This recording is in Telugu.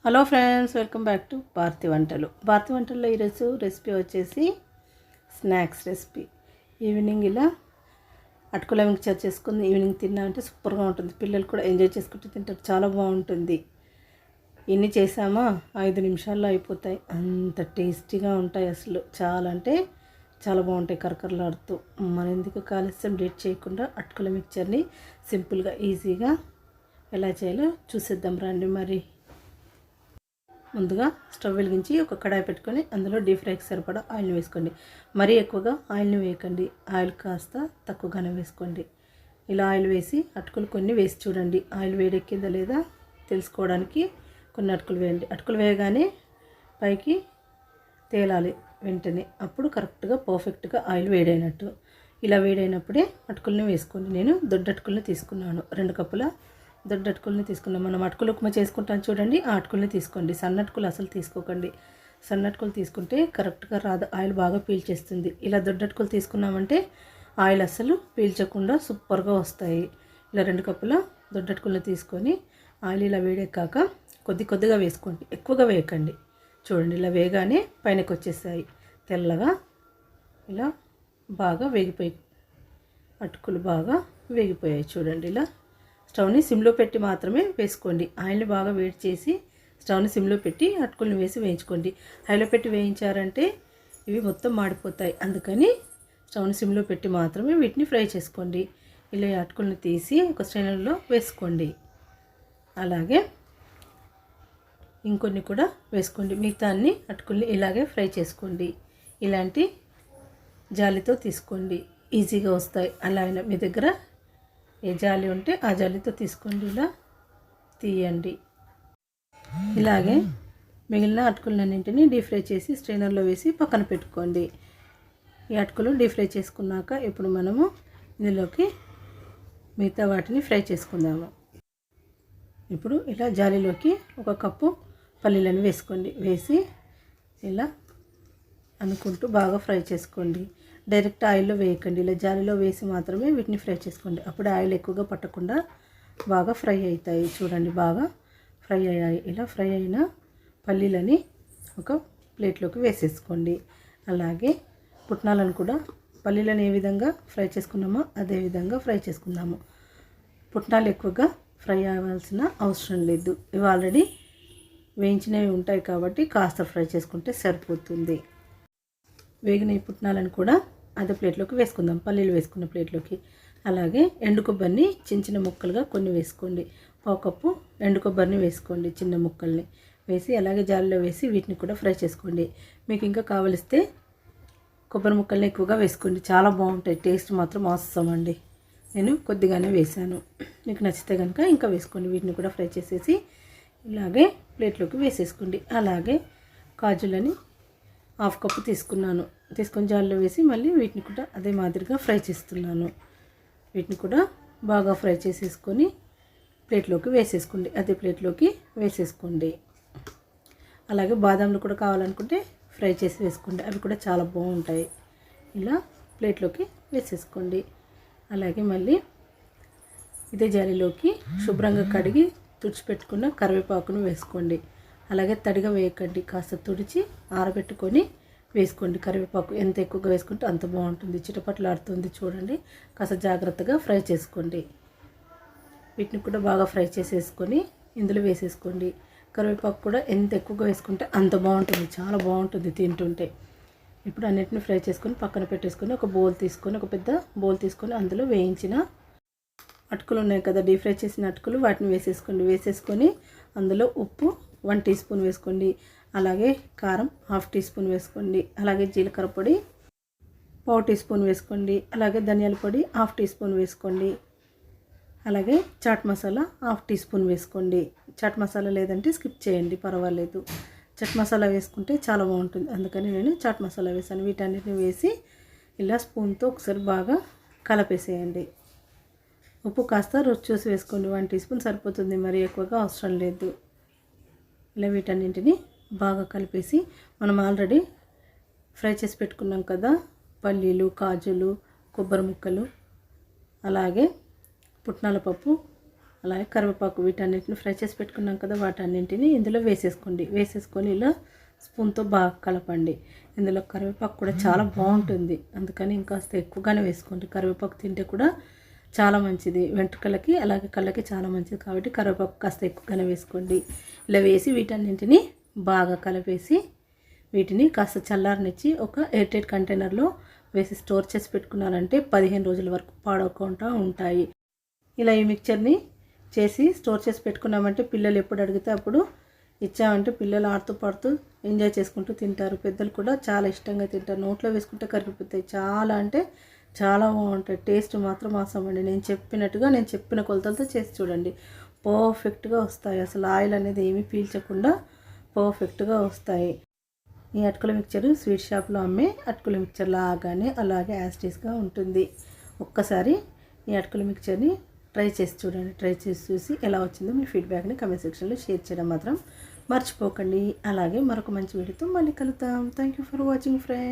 Hello friends, welcome back to Bharati Vantalu. Bharati వంటల్లో ఈరోజు రెసిపీ వచ్చేసి స్నాక్స్ రెసిపీ. ఈవినింగ్ ఇలా అటుకుల మిక్చర్ చేసుకుని ఈవినింగ్ తిన్నామంటే సూపర్గా ఉంటుంది. పిల్లలు కూడా ఎంజాయ్ చేసుకుంటూ తింటారు, చాలా బాగుంటుంది. ఇన్ని చేసామా 5 నిమిషాల్లో అయిపోతాయి, అంత టేస్టీగా ఉంటాయి. అసలు చాలా అంటే చాలా బాగుంటాయి, కరకరలాడుతూ. మరెందుకు కాలుష్యం డేట్ చేయకుండా అటుకుల మిక్చర్ని సింపుల్గా ఈజీగా ఎలా చేయాలో చూసేద్దాం రండి. మరి ముందుగా స్టవ్ వెలిగించి ఒక కడాయి పెట్టుకొని అందులో డీప్ ఫ్రైకి సరిపడా ఆయిల్ వేసుకోండి. మరీ ఎక్కువగా ఆయిల్ని వేయకండి, ఆయిల్ కాస్త తక్కువగానే వేసుకోండి. ఇలా ఆయిల్ వేసి అటుకులు కొన్ని వేసి చూడండి. ఆయిల్ వేడెక్కిందా లేదా తెలుసుకోవడానికి కొన్ని అటుకులు వేయండి. అటుకులు వేయగానే పైకి తేలాలి వెంటనే, అప్పుడు కరెక్ట్గా పర్ఫెక్ట్గా ఆయిల్ వేడైనట్టు. ఇలా వేడైనప్పుడే అటుకుల్ని వేసుకోండి. నేను దొడ్డ అటుకుల్ని తీసుకున్నాను, 2 కప్పుల దొడ్డ అటుకుల్ని తీసుకున్నాం. మనం అటుకులు ఉప్మా చేసుకుంటాం చూడండి, ఆ అటుకుల్ని తీసుకోండి. సన్న అటుకులు అసలు తీసుకోకండి. సన్న అటుకులు తీసుకుంటే కరెక్ట్గా రాదు, ఆయిల్ బాగా పీల్చేస్తుంది. ఇలా దొడ్డ అటుకులు తీసుకున్నామంటే ఆయిల్ అసలు పీల్చకుండా సూపర్గా వస్తాయి. ఇలా 2 కప్పుల దొడ్డ అటుకుల్ని తీసుకొని ఆయిల్ ఇలా వేడెక్కాక కొద్దిగా వేసుకోండి, ఎక్కువగా వేయకండి. చూడండి, ఇలా వేగానే పైనకి వచ్చేసాయి తెల్లగా. ఇలా బాగా వేగిపోయి అటుకులు బాగా వేగిపోయాయి చూడండి. ఇలా స్టవ్ని సిమ్లో పెట్టి మాత్రమే వేసుకోండి. ఆయిల్ని బాగా వేడి చేసి స్టవ్ని సిమ్లో పెట్టి అటుకుల్ని వేసి వేయించుకోండి. హైలో పెట్టి వేయించారంటే ఇవి మొత్తం మాడిపోతాయి, అందుకని స్టవ్ని సిమ్లో పెట్టి మాత్రమే వీటిని ఫ్రై చేసుకోండి. ఇలా అటుకుల్ని తీసి ఒక స్ట్రైనర్లో వేసుకోండి. అలాగే ఇంకొన్ని కూడా వేసుకోండి. మిగతా అన్ని అటుకుల్ని ఇలాగే ఫ్రై చేసుకోండి. ఇలాంటి జాలితో తీసుకోండి, ఈజీగా వస్తాయి. అలా అయినా మీ దగ్గర ఏ జాలి ఉంటే ఆ జాలితో తీసుకోండి, ఇలా తీయండి. ఇలాగే మిగిలిన అటుకులన్నింటినీ డీప్ ఫ్రై చేసి స్ట్రైనర్లో వేసి పక్కన పెట్టుకోండి. ఈ అటుకులు డీప్ ఫ్రై చేసుకున్నాక ఇప్పుడు మనము ఇందులోకి మిగతా వాటిని ఫ్రై చేసుకుందాము. ఇప్పుడు ఇలా జాలీలోకి 1 కప్పు పల్లీలను వేసుకోండి. వేసి ఇలా అనుకుంటూ బాగా ఫ్రై చేసుకోండి. డైరెక్ట్ ఆయిల్లో వేయకండి, ఇలా జాలీలో వేసి మాత్రమే వీటిని ఫ్రై చేసుకోండి. అప్పుడు ఆయిల్ ఎక్కువగా పట్టకుండా బాగా ఫ్రై అవుతాయి. చూడండి, బాగా ఫ్రై అయ్యాయి. ఇలా ఫ్రై అయిన పల్లీలని ఒక ప్లేట్లోకి వేసేసుకోండి. అలాగే పుట్నాలను కూడా పల్లీలను ఏ విధంగా ఫ్రై చేసుకున్నామో అదే విధంగా ఫ్రై చేసుకుందాము. పుట్నాలు ఎక్కువగా ఫ్రై అవ్వాల్సిన అవసరం లేదు, ఇవి ఆల్రెడీ వేయించినవి ఉంటాయి కాబట్టి కాస్త ఫ్రై చేసుకుంటే సరిపోతుంది. వేగిన ఈ పుట్నాలను కూడా అదే ప్లేట్లోకి వేసుకుందాం, పల్లీలు వేసుకున్న ప్లేట్లోకి. అలాగే ఎండు కొబ్బరిని చిన్న ముక్కలుగా కొన్ని వేసుకోండి. 1/4 కప్పు ఎండు కొబ్బరిని వేసుకోండి, చిన్న ముక్కల్ని వేసి అలాగే జాలిలో వేసి వీటిని కూడా ఫ్రై చేసుకోండి. మీకు ఇంకా కావలిస్తే కొబ్బరి ముక్కల్ని ఎక్కువగా వేసుకోండి, చాలా బాగుంటాయి. టేస్ట్ మాత్రం అవసరం అండి. నేను కొద్దిగానే వేసాను, మీకు నచ్చితే కనుక ఇంకా వేసుకోండి. వీటిని కూడా ఫ్రై చేసేసి ఇలాగే ప్లేట్లోకి వేసేసుకోండి. అలాగే కాజులని 1/2 కప్పు తీసుకొని జాలిలో వేసి మళ్ళీ వీటిని కూడా అదే మాదిరిగా ఫ్రై చేస్తున్నాను. వీటిని కూడా బాగా ఫ్రై చేసేసుకొని ప్లేట్లోకి వేసేసుకోండి, అదే ప్లేట్లోకి వేసేసుకోండి. అలాగే బాదాంలు కూడా కావాలనుకుంటే ఫ్రై చేసి వేసుకోండి, అవి కూడా చాలా బాగుంటాయి. ఇలా ప్లేట్లోకి వేసేసుకోండి. అలాగే మళ్ళీ ఇదే జాలిలోకి శుభ్రంగా కడిగి తుడిచిపెట్టుకున్న కరివేపాకును వేసుకోండి. అలాగే తడిగా వేయకండి, కాస్త తుడిచి ఆరబెట్టుకొని వేసుకోండి. కరివేపాకు ఎంత ఎక్కువగా వేసుకుంటే అంత బాగుంటుంది, చిటపట్లాడుతుంది. చూడండి, కాస్త జాగ్రత్తగా ఫ్రై చేసుకోండి. వీటిని కూడా బాగా ఫ్రై చేసేసుకొని ఇందులో వేసేసుకోండి. కరివేపాకు కూడా ఎంత ఎక్కువగా వేసుకుంటే అంత బాగుంటుంది, చాలా బాగుంటుంది తింటుంటే. ఇప్పుడు అన్నిటిని ఫ్రై చేసుకొని పక్కన పెట్టేసుకొని ఒక పెద్ద బౌల్ తీసుకొని అందులో వేయించిన అటుకులు ఉన్నాయి కదా, డీప్ ఫ్రై చేసిన అటుకులు, వాటిని వేసేసుకొని అందులో ఉప్పు 1 టీ స్పూన్ వేసుకోండి. అలాగే కారం 1/2 టీ స్పూన్ వేసుకోండి. అలాగే జీలకర్ర పొడి 1/4 టీ స్పూన్ వేసుకోండి. అలాగే ధనియాల పొడి 1/2 టీ స్పూన్ వేసుకోండి. అలాగే చాట్ మసాలా 1/2 టీ స్పూన్ వేసుకోండి. చాట్ మసాలా లేదంటే స్కిప్ చేయండి, పర్వాలేదు. చాట్ మసాలా వేసుకుంటే చాలా బాగుంటుంది, అందుకని నేను చాట్ మసాలా వేసాను. వీటన్నిటిని వేసి ఇలా స్పూన్తో ఒకసారి బాగా కలపేసేయండి. ఉప్పు కాస్త రుచి చూసి వేసుకోండి, 1 టీ స్పూన్ సరిపోతుంది, మరి ఎక్కువగా అవసరం లేదు. ఇలా వీటన్నింటిని బాగా కలిపేసి మనం ఆల్రెడీ ఫ్రై చేసి పెట్టుకున్నాం కదా, పల్లీలు, కాజులు, కొబ్బరి ముక్కలు, అలాగే పుట్నాల పప్పు, అలాగే కరివేపాకు వీటన్నిటిని ఫ్రై చేసి పెట్టుకున్నాం కదా, వాటన్నింటిని ఇందులో వేసేసుకొని ఇలా స్పూన్తో బాగా కలపండి. ఇందులో కరివేపాకు కూడా చాలా బాగుంటుంది, అందుకని ఇంకాస్త ఎక్కువగానే వేసుకోండి. కరివేపాకు తింటే కూడా చాలా మంచిది వెంట్రుకలకి, అలాగే కళ్ళకి చాలా మంచిది కాబట్టి కరివేపాకు కాస్త ఎక్కువగానే వేసుకోండి. ఇలా వేసి వీటన్నింటిని బాగా కలిపేసి వీటిని కాస్త చల్లారనిచ్చి ఒక ఎయిర్ టైట్ కంటైనర్లో వేసి స్టోర్ చేసి పెట్టుకున్నారంటే 15 రోజుల వరకు పాడవకుండా ఉంటాయి. ఇలా ఈ మిక్చర్ని చేసి స్టోర్ చేసి పెట్టుకున్నామంటే పిల్లలు ఎప్పుడు అడిగితే అప్పుడు ఇచ్చామంటే పిల్లలు ఆడుతూ పాడుతూ ఎంజాయ్ చేసుకుంటూ తింటారు. పెద్దలు కూడా చాలా ఇష్టంగా తింటారు. నోట్లో వేసుకుంటే కరిగిపోతాయి. చాలా అంటే చాలా బాగుంటాయి. టేస్ట్ మాత్రం అవసరం అండి. నేను చెప్పిన కొలతలతో చేసి చూడండి, పర్ఫెక్ట్గా వస్తాయి. అసలు ఆయిల్ అనేది ఏమీ పీల్చకుండా పర్ఫెక్ట్గా వస్తాయి. ఈ అటుకుల మిక్చర్ స్వీట్ షాప్లో అమ్మే అటుకుల మిక్చర్ లాగానే అలాగే యాస్టీస్గా ఉంటుంది. ఒక్కసారి ఈ అటుకుల మిక్చర్ని ట్రై చేసి చూడండి. ట్రై చేసి చూసి ఎలా వచ్చిందో మీ ఫీడ్బ్యాక్ని కమెంట్ సెక్షన్లో షేర్ చేయడం మాత్రం మర్చిపోకండి. అలాగే మరొక మంచి వీడియోతో మళ్ళీ కలుద్దాం. Thank you for watching friends.